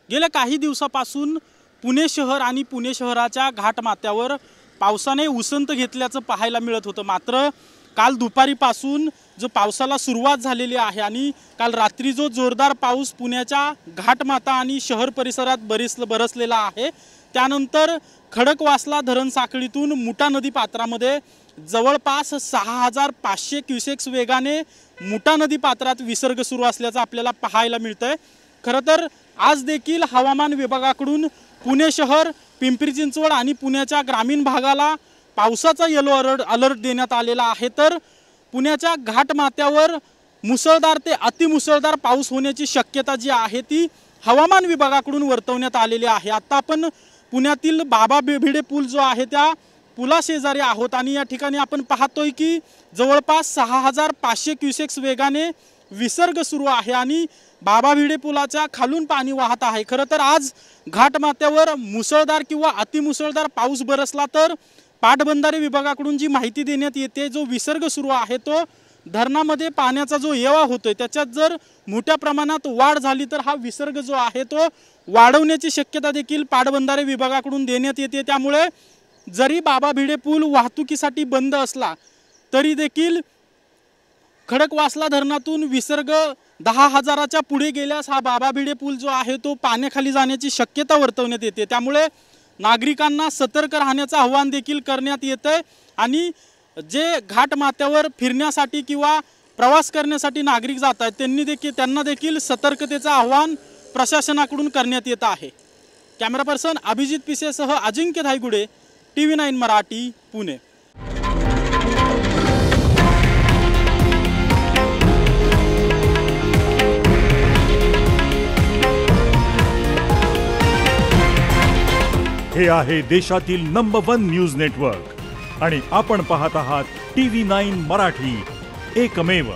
गेल्या काही दिवसापासून पुणे शहर आणि पुणे शहराच्या घाटमाथ्यावर पावसाने उसंत घेतल्याचं पाहायला मिळत होतं। मात्र काल दुपारीपासून जो पावसाला सुरुवात झालेली आहे आणि काल रात्री जो जोरदार पाऊस पुण्याच्या घाटमाथा आणि शहर परिसरात बरसलेला आहे, त्यानंतर खडकवासला धरण साखळीतून मुठा नदी पात्रामध्ये जवळपास 6500 क्युसेक्स वेगाने मुठा नदी पात्रात विसर्ग सुरू असल्याचं आपल्याला पाहायला मिळतंय। खरं तर आज देखील हवामान विभागाकडून पुणे शहर, पिंपरी चिंचवड आणि पुण्याच्या ग्रामीण भागाला पावसाचा येलो अलर्ट देण्यात आलेला आहे। तर पुण्याच्या घाटमाथ्यावर मुसळधार ते अतिमुसळधार पाऊस होण्याची शक्यता जी आहे ती हवामान विभागाकडून वर्तवण्यात आलेली आहे। आता आपण पुण्यातील बाबा भिडे पूल जो आहे त्या पुला शेजारी आहोत आणि या ठिकाणी आपण पाहतोय की जवळपास 6500 क्युसेक्स वेगाने विसर्ग सुरू आहे आणि बाबा भिडे पुलाच्या खालून पाणी वाहत आहे। खरं तर आज घाटमाथ्यावर मुसळधार किंवा अतिमुसळधार पाऊस बरसला तर पाटबंधारे विभागाकडून जी माहिती देण्यात येते, जो विसर्ग सुरू आहे तो धरणामध्ये पाण्याचा जो येवा होतोय त्याच्यात जर मोठ्या प्रमाणात वाढ झाली तर हा विसर्ग जो आहे तो वाढवण्याची शक्यता देखील पाटबंधारे विभागाकडून देण्यात येते। त्यामुळे जरी बाबा भिडे पूल वाहतुकीसाठी बंद असला तरी देखील खडकवासला धरणातून विसर्ग 10,000च्या पुढे गेल्यास हा बाबा भिडे पूल जो आहे तो पाण्याखाली जाण्याची शक्यता वर्तवण्यात येते। त्यामुळे नागरिकांना सतर्क राहण्याचं आवाहन देखील करण्यात येतंय आणि जे घाटमाथ्यावर फिरण्यासाठी किंवा प्रवास करण्यासाठी नागरिक जात आहेत त्यांना देखील सतर्कतेचं आवाहन प्रशासनाकडून करण्यात येत आहे। कॅमेरा पर्सन अभिजित पिसेसह अजिंक्य धायगुडे, TV9 मराठी, पुणे। हे आहे देशातील नंबर 1 न्यूज नेटवर्क आणि आपण पाहत आहात TV9 मराठी, एकमेव।